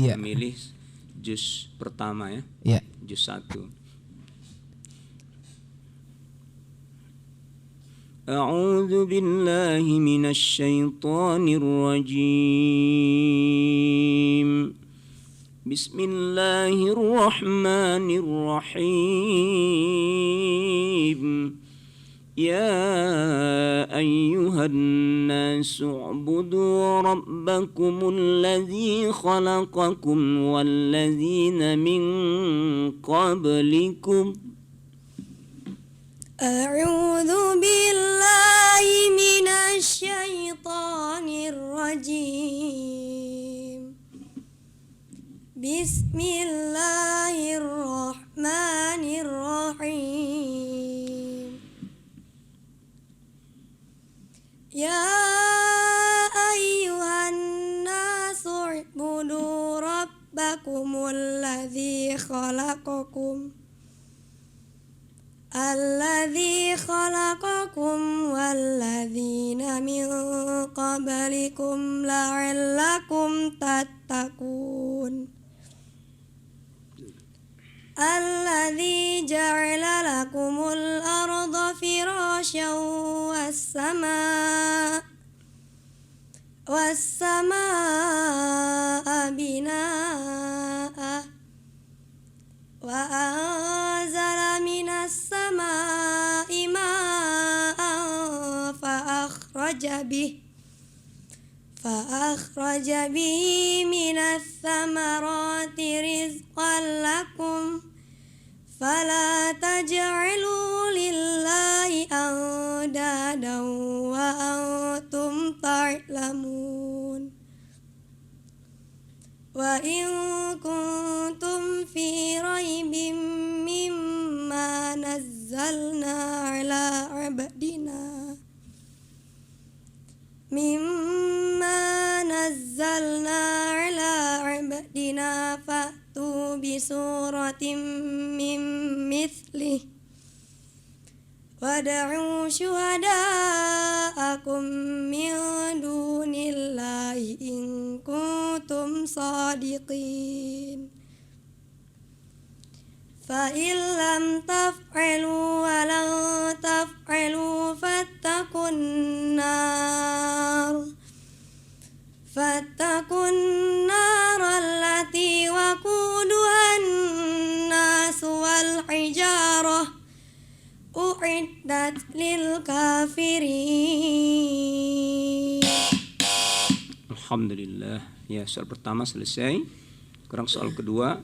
memilih juz pertama ya. Juz 1. A'udzu billahi minasy syaithanir rajim. Bismillahirrahmanirrahim. Ya ayyuhan nasu u'budu rabbakumul ladzi khalaqakum walladzina min qablikum. A'udzu billahi minasy syaithanir rajim. Bismillahirrahmanirrahim. Ya ayyuhan nasu u'budu rabbakumul ladzi khalaqakum alladzi khalaqakum walladzina min qablikum la'allakum tattaqun. Alladzi ja'ala lakumul arda firasyan was-samaa'a binaa'a wa anzala minas samaa'i ma'an fa akhraja bihi minas samarati rizqan lakum fala taj'alu lillahi andadan wa antum ta'lamun. Wa in kuntum fi raibin mimma nazzalna ala abdina fa'tu bi suratin min mithlih wad'u syuhada'akum min dunillahi in kuntum sadiqin. Fa in lam taf'alu wa lan taf'alu fattaqun nar allati waquduhan nas wal hijarah u'iddat lil kafirin. Alhamdulillah. Ya, soal pertama selesai. Sekarang soal kedua.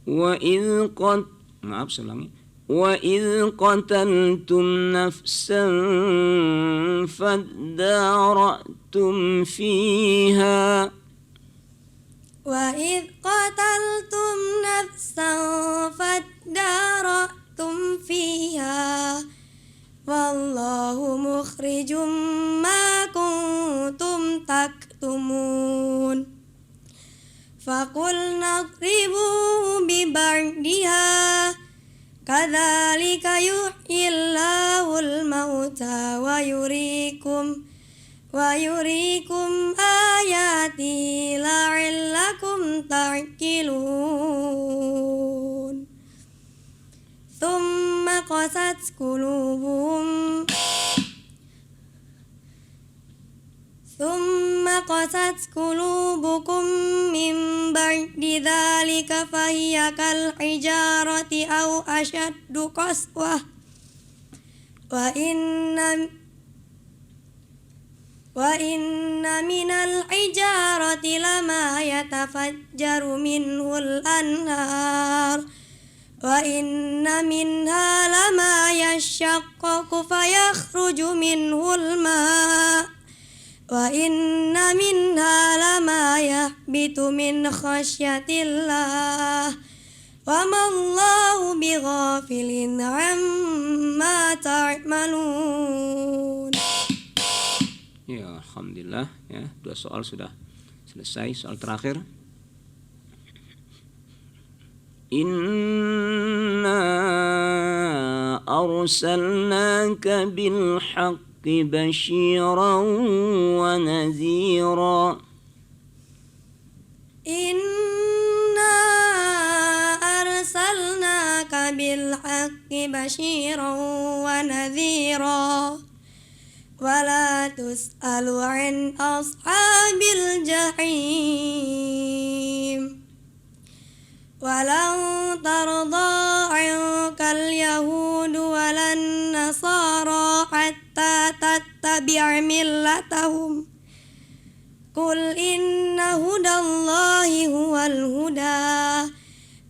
Wa idh qataltum nafsan fadara'tum fiha. Wa idh qataltum nafsan fadara'tum fiha wallahu mukhrijum ma kuntum taktumun. Faqulna idribu bi ba'diha kadzalika yuhyillahul mauta wa yuriikum ayati la'allakum ta'qilun. Thumma qasat qulubukum min ba'di dzalika fahiya kal hijarati aw ashaddu qaswah wa inna minal hijarati lama yatafajjaru minhul anhar wa inna minha lama yashaqqaqu fayakhruju minhul ma' wa inna minha lama yahbitu min khasyatillah wa mallahu bighafilin amma ta'malun. Ya, alhamdulillah ya, 2 soal sudah selesai. Soal terakhir. Inna arsalnaka bil haqqi basyiran wa nadhira. Inna arsalnaka bil haqqi basyiran wa nadhira wala tus'alu an ashabil jahim walan tarda ankal yahudu walan nasara hatta tattabi'a millatahum qul inna hudallahi huwal huda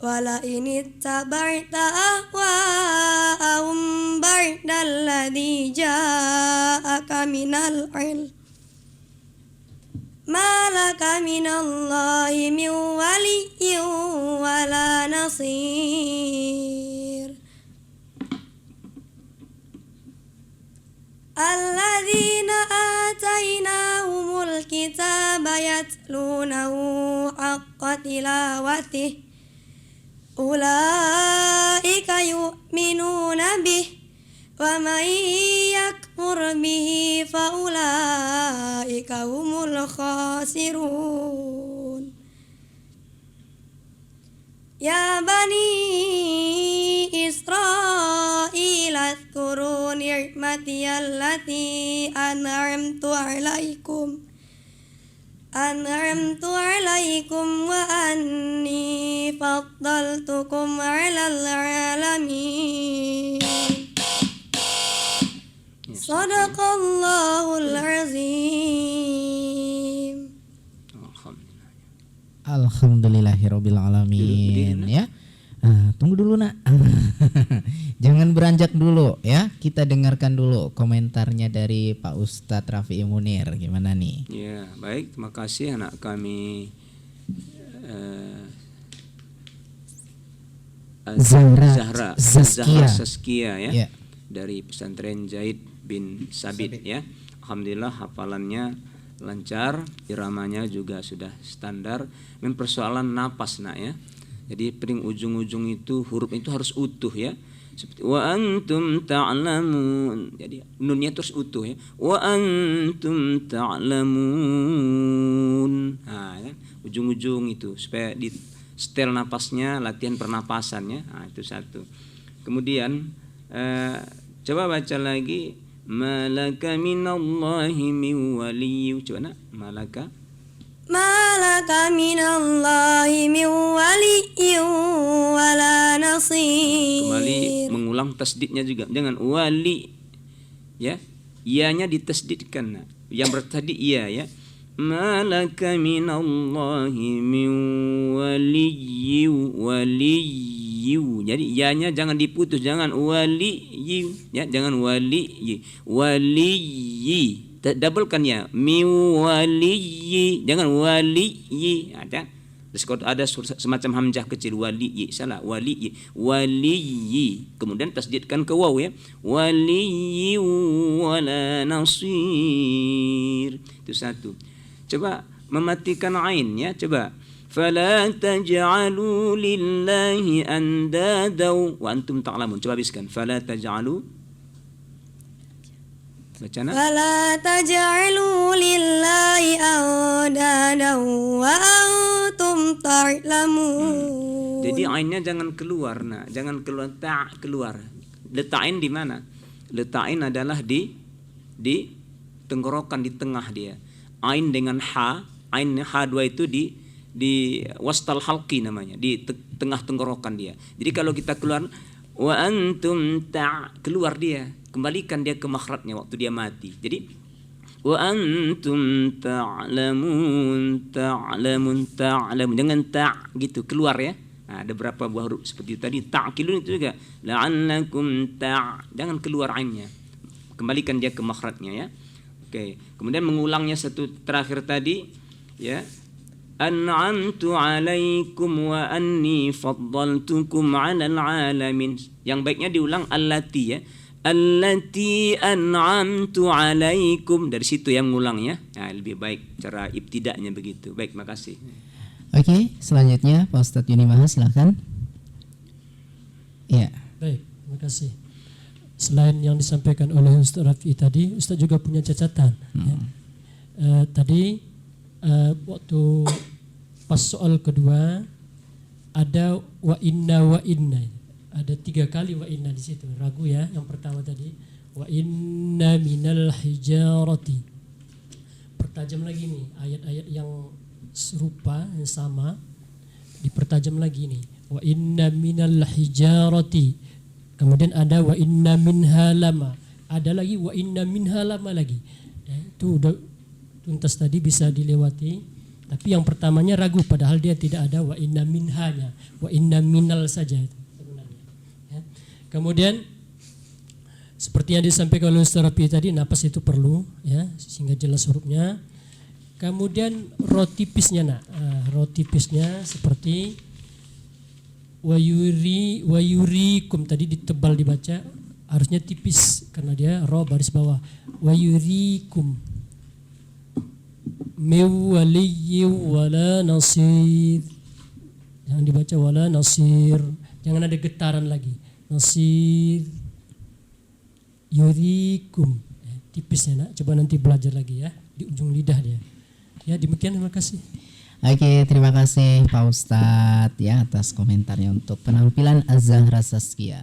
wala in ittaba'ta ahwa'ahum ba'dalladzi ja'aka minal ilm malaka minallahi min waliyyin wala nasir alladzina atainahumul kitaba yatlunahu haqqa tilawatihi ulaika yu'minuna bihi wa man yakfur bihi fa ulaika humul khasirun ya bani Israil azkuru ni'mati allati an'amtu alaikum wa anni faddaltukum 'alal 'alamin. Sadaqallahul azim. Alhamdulillahirabbil alamin ya. Tunggu dulu nak. Jangan beranjak dulu ya. Kita dengarkan dulu komentarnya dari Pak Ustadz Rafi'i Munir. Gimana nih? Ya, baik. Terima kasih anak kami Zahra Saskia ya. Dari pesantren Zaid bin Sabit ya. Alhamdulillah hafalannya lancar, iramanya juga sudah standar. Persoalan napas nak ya. Jadi penting ujung-ujung itu huruf itu harus utuh ya. Seperti wa antum ta'lamun. Jadi nunnya terus utuh ya. Wa antum ta'lamun. Nah, ya. Ujung-ujung itu supaya di setel napasnya, latihan pernapasannya. Nah, itu satu. Kemudian coba baca lagi malaka minallahi min waliyyu. Coba nak malaka minallahi min waliyyin wala nasir. Kembali mengulang tasdidnya juga. Jangan wali ya. Ianya ditasdidkan. Yang bertadi iya ya. Malaka minallahi min waliyyu. Jadi ianya jangan diputus, jangan waliyyu ya, jangan waliyyi. Waliyyi. Doublekan ya, miwaliyi, jangan waliyi. Ada semacam hamzah kecil waliyi, salah waliyi, waliyi. Kemudian tasdidkan ke waw ya, waliyi wala nasir. Itu satu. Coba mematikan ain ya, coba. Fala taj'alu lillahi andada wa antum ta'lamun. Coba habiskan. Fala taj'alu. Bacana. Fala taj'alu lillahi andada wa antum ta'lamun. Jadi ainnya jangan keluar, nah, jangan keluar keluar. Letakin di mana? Letakin adalah di tenggorokan, di tengah dia. Ain dengan ha, ain H2 itu di wastal halqi namanya, di tengah tenggorokan dia. Jadi kalau kita keluar wa antum keluar dia, kembalikan dia ke makhrajnya waktu dia mati. Jadi wa antum ta'lamun, jangan gitu keluar ya. Nah, ada berapa buah huruf seperti tadi, ta'qilun itu juga la'allakum jangan keluar ainnya, kembalikan dia ke makhrajnya ya. Oke, kemudian mengulangnya satu terakhir tadi ya. An'amtu 'alaikum wa anni faddaltukum 'alal 'alamin. Yang baiknya diulang allati ya. Allati an'amtu 'alaikum, dari situ yang ngulangnya. Nah, lebih baik cara ibtida'nya begitu. Baik, makasih. Oke, selanjutnya Pak Ustadz Yuni Maha silakan. Ya. Baik, terima kasih. Selain yang disampaikan oleh Ustadz Rafi'i tadi, Ustadz juga punya catatan. Ya. Tadi waktu pas soal kedua ada wa inna, ada 3 kali wa inna di situ, ragu ya. Yang pertama tadi wa inna minal hijarati, pertajam lagi nih ayat-ayat yang serupa yang sama, dipertajam lagi nih wa inna minal hijarati. Kemudian ada wa inna minha lama, ada lagi wa inna minha lama lagi. Itu udah tuntas tadi, bisa dilewati. Tapi yang pertamanya ragu, padahal dia tidak ada wa inna minhanya, wa inna minal saja sebenarnya. Ya. Kemudian seperti yang disampaikan oleh Ustaz Rafi tadi, napas itu perlu ya sehingga jelas hurufnya. Kemudian ro tipisnya ro tipisnya seperti wayurikum tadi ditebal dibaca, harusnya tipis karena dia ro baris bawah. Wayurikum mewaliyi wala nasir, jangan dibaca wala nasir, jangan ada getaran lagi. Nasir yurikum, tipisnya nak, coba nanti belajar lagi ya di ujung lidah dia. Ya demikian, terima kasih. Oke, terima kasih Pak Ustadz ya atas komentarnya untuk penampilan Az-Zahra Saskia.